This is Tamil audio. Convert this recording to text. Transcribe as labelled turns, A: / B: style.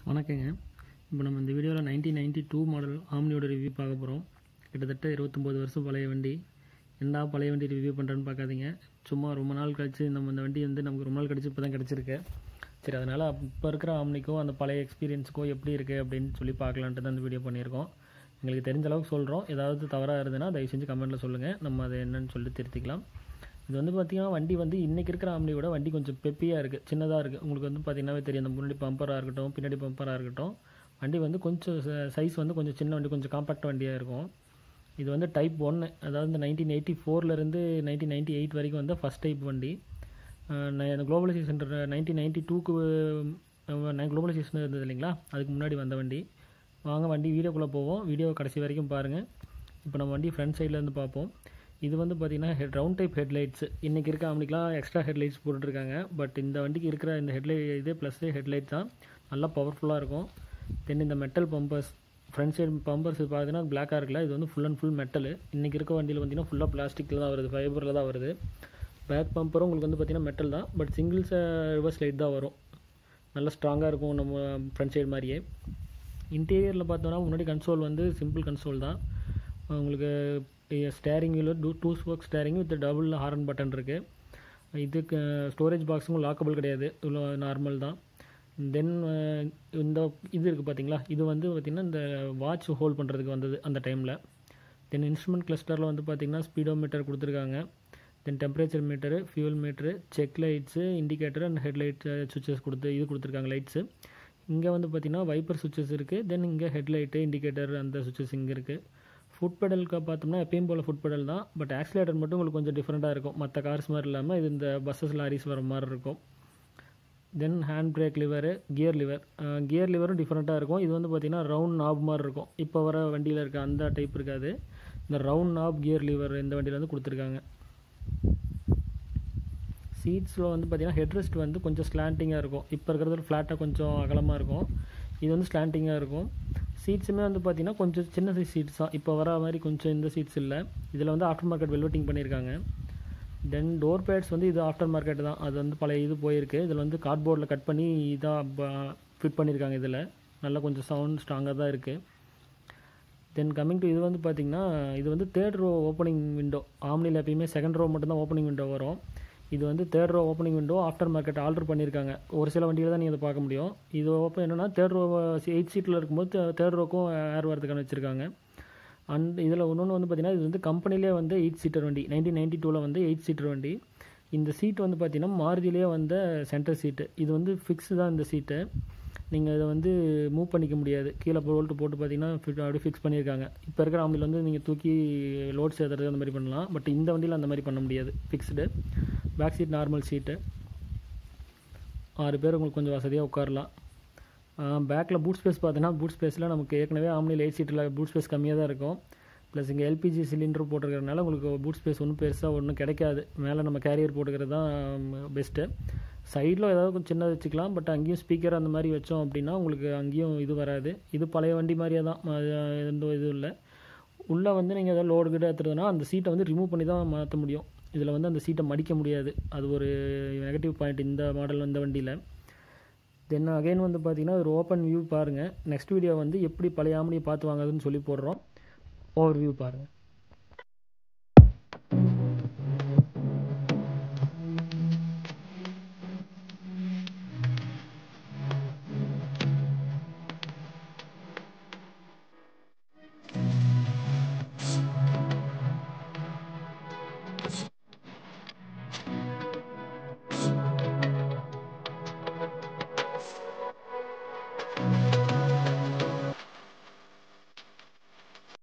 A: வணக்கங்க. இப்போ நம்ம இந்த வீடியோவில் 1992 மாடல் ஆம்னியோட ரிவ்யூ பார்க்க போகிறோம். கிட்டத்தட்ட 29 வருஷம் பழைய வண்டி. என்ன பழைய வண்டி ரிவ்யூ பண்ணுறேன்னு பார்க்காதீங்க. சும்மா ரொம்ப நாள் கழிச்சு இந்த வண்டி நமக்கு ரொம்ப நாள் கழிச்சு இப்போ தான் கிடச்சிருக்கு. சரி, அதனால் இப்போ இருக்கிற ஆம்னிக்கோ அந்த பழைய எக்ஸ்பீரியன்ஸுக்கோ எப்படி இருக்குது அப்படின்னு சொல்லி பார்க்கலான்ட்டு தான் இந்த வீடியோ பண்ணியிருக்கோம். எங்களுக்கு தெரிஞ்ச அளவுக்கு சொல்கிறோம். ஏதாவது தவறாக இருந்ததுன்னா தயவு செஞ்சு கமெண்ட்டில் சொல்லுங்கள். நம்ம அதை என்னன்னு சொல்லி திருத்திக்கலாம். இது பார்த்திங்கன்னா வண்டி இன்றைக்கி இருக்கிற ஆம்னியோட வண்டி கொஞ்சம் பெப்பியாக இருக்குது, சின்னதாக இருக்குது. உங்களுக்கு பார்த்திங்கன்னாவே தெரியும். அந்த முன்னாடி பம்பராக இருக்கட்டும், பின்னாடி பம்பராக இருக்கட்டும், வண்டி கொஞ்சம் சைஸ் கொஞ்சம் சின்ன வண்டி, கொஞ்சம் காம்பேக்ட் வண்டியாக இருக்கும். இது டைப் 1, அதாவது இந்த 1984லேருந்து 1998 வரைக்கும் ஃபஸ்ட் டைப் வண்டி. குளோபலைசேஷன் 1992க்கு குளோபலைசேஷன் இருந்தது இல்லைங்களா, அதுக்கு முன்னாடி வந்த வண்டி. வாங்க வண்டி வீடியோக்குள்ளே போவோம். வீடியோ கடைசி வரைக்கும் பாருங்கள். இப்போ நம்ம வண்டி ஃப்ரண்ட் சைட்லேருந்து பார்ப்போம். இது பார்த்திங்கன்னா ரவுண்ட் டைப் ஹெட்லைட்ஸு. இன்றைக்கி இருக்க அவனுக்குலாம் எக்ஸ்ட்ரா ஹெட்லைட்ஸ் போட்டுருக்காங்க. பட் இந்த வண்டிக்கு இருக்கிற இந்த இதே ப்ளஸ் ஹெட்லைட் தான் நல்லா பவர்ஃபுல்லாக இருக்கும். தென் இந்த metal bumpers, front side bumpers பார்த்தீங்கன்னா பிளாக்காக இருக்குல்ல, இது ஃபுல் அண்ட் ஃபுல் மெட்டல். இன்றைக்கி இருக்க வண்டியில் பார்த்திங்கன்னா ஃபுல்லாக பிளாஸ்டிக்கில் தான் வருது, ஃபைபரில் தான் வருது. பேக் பம்பரும் உங்களுக்கு பார்த்திங்கன்னா மெட்டல் தான், பட் சிங்கிள்ஸ் ரிவர்ஸ் லைட் தான் வரும். நல்லா ஸ்ட்ராங்காக இருக்கும் நம்ம ஃப்ரண்ட் சைடு மாதிரியே. இன்டீரியரில் பார்த்தோன்னா முன்னாடி கன்சோல் சிம்பிள் கன்சோல் தான். உங்களுக்கு steering wheel 2 spoke steering with double horn button இருக்குது. இதுக்கு ஸ்டோரேஜ் பாக்ஸும் லாக்கபிள் கிடையாது, இவ்வளோ நார்மல் தான். தென் இந்த இது இருக்குது பார்த்தீங்களா, இது பார்த்திங்கன்னா இந்த வாட்ச் ஹோல்ட் பண்ணுறதுக்கு வந்தது அந்த டைமில். தென் இன்ஸ்ட்ருமெண்ட் கிளஸ்டரில் பார்த்திங்கன்னா ஸ்பீடோ மீட்டர் கொடுத்துருக்காங்க. தென் temperature metre, fuel metre, check lights, indicator and headlight switches கொடுத்துருக்காங்க லைட்ஸு. இங்கே பார்த்திங்கன்னா வைப்பர் சுவிச்சஸ் இருக்குது. தென் இங்கே ஹெட்லைட்டு, இண்டிகேட்டர் அந்த சுவிச்சஸ் இங்கே இருக்குது. ஃபுட் பெடலுக்கு பார்த்தோம்னா எப்பயும் போல் ஃபுட் பெடல் தான், பட் ஆக்சிலேட்டர் மட்டும் உங்களுக்கு கொஞ்சம் டிஃப்ரெண்ட்டாக இருக்கும். மற்ற கார்ஸ் மாதிரி இல்லாமல் இது இந்த பஸ்ஸஸ் லாரிஸ் வர மாதிரி இருக்கும். தென் ஹேண்ட் பிரேக் லிவரு, கியர் லிவரும் டிஃப்ரெண்ட்டாக இருக்கும். இது பார்த்திங்கன்னா ரவுண்ட் நாப் மாதிரி இருக்கும். இப்போ வர வண்டியில் இருக்க அந்த டைப் இருக்காது. இந்த ரவுண்ட் நாப் கியர் லிவர் இந்த வண்டியில் கொடுத்துருக்காங்க. சீட்ஸில் பார்த்திங்கன்னா ஹெட்ரெஸ்ட் கொஞ்சம் ஸ்லாண்டிங்காக இருக்கும். இப்போ இருக்கிறது ஃப்ளாட்டாக கொஞ்சம் அகலமாக இருக்கும். இது ஸ்லாண்டிங்காக இருக்கும். சீட்ஸுமே பார்த்திங்கன்னா கொஞ்சம் சின்ன சைஸ் சீட்ஸ் தான். இப்போ வர மாதிரி கொஞ்சம் இந்த சீட்ஸ் இல்லை. இதில் ஆஃப்டர் மார்க்கெட் வெல்வெட்டிங் பண்ணியிருக்காங்க. தென் டோர் பேட்ஸ் இது ஆஃப்டர் மார்க்கெட் தான். அது பழைய இது போயிருக்கு. இதில் கார்ட்போர்டில் கட் பண்ணி இதாக ஃபிட் பண்ணியிருக்காங்க. இதில் நல்லா கொஞ்சம் சவுண்ட் ஸ்ட்ராங்காக தான் இருக்குது. தென் கம்மிங் டு இது பார்த்திங்கன்னா இது தேர்ட் ரோ ஓப்பனிங் விண்டோ. ஆம்னியில் எப்பயுமே செகண்ட் ரோ மட்டும்தான் ஓப்பனிங் விண்டோ வரும். இது third row opening window after market alter பண்ணியிருக்காங்க. ஒரு சில வண்டியில் தான் நீங்கள் அதை பார்க்க முடியும். இது ஓப்பன் என்னென்னா தேர்ட் ரோ 8 சீட்டில் இருக்கும்போது தேர்ட் ரோக்கும் ஏர் வரதுக்கான வச்சுருக்காங்க. அண்ட் இதில் இன்னொன்று பார்த்திங்கன்னா இது கம்பெனிலே 8 சீட்டர் வண்டி. 1992ல் 8 சீட்டர் வண்டி. இந்த சீட் பார்த்திங்கன்னா மாருதியிலே சென்டர் சீட்டு. இது ஃபிக்ஸ் தான் இந்த சீட்டு. நீங்கள் இதை மூவ் பண்ணிக்க முடியாது. கீழே போல்ட்டு போட்டு பார்த்திங்கன்னா அப்படியே ஃபிக்ஸ் பண்ணியிருக்காங்க. இப்போ இருக்கிற ஆம்பில் நீங்கள் தூக்கி லோட் சேர்த்துறது அந்த மாதிரி பண்ணலாம். பட் இந்த வண்டியில் அந்த மாதிரி பண்ண முடியாது, ஃபிக்ஸ்டு. பேக் சீட் நார்மல் சீட்டு, 6 பேர் உங்களுக்கு கொஞ்சம் வசதியாக உட்காரலாம். பேக்கில் பூட் ஸ்பேஸ் பார்த்தீங்கன்னா பூட் ஸ்பேஸில் நமக்கு ஏற்கனவே ஆம்னியில் 8 சீட்டில் பூட் ஸ்பேஸ் கம்மியாக தான் இருக்கும். ப்ளஸ் இங்கே எல்பிஜி சிலிண்டர் போட்டுருக்கிறதுனால உங்களுக்கு பூட் ஸ்பேஸ் பெருசாக ஒன்றும் கிடைக்காது. மேலே நம்ம கேரியர் போட்டுக்கிறது தான் பெஸ்ட்டு. சைடில் ஏதாவது கொஞ்சம் சின்னதாக வச்சுக்கலாம். பட் அங்கேயும் ஸ்பீக்கர் அந்த மாதிரி வச்சோம் அப்படின்னா உங்களுக்கு அங்கேயும் இது வராது. இது பழைய வண்டி மாதிரியே தான், எந்த இதுவும் இல்லை. உள்ளே நீங்கள் ஏதாவது லோடு கிட்ட எடுத்துறதுனா அந்த சீட்டை ரிமூவ் பண்ணி தான் மாற்ற முடியும். இதில் அந்த சீட்டை மடிக்க முடியாது. அது ஒரு நெகட்டிவ் பாயிண்ட் இந்த மாடல் இந்த வண்டியில். தென் அகைன் பார்த்திங்கன்னா ஒரு ஓப்பன் வியூ பாருங்கள். நெக்ஸ்ட் வீடியோ எப்படி பழைய ஆம்னியை பார்த்து வாங்குறதுன்னு சொல்லி போடுறோம். ஓவர் வியூ பாருங்கள்.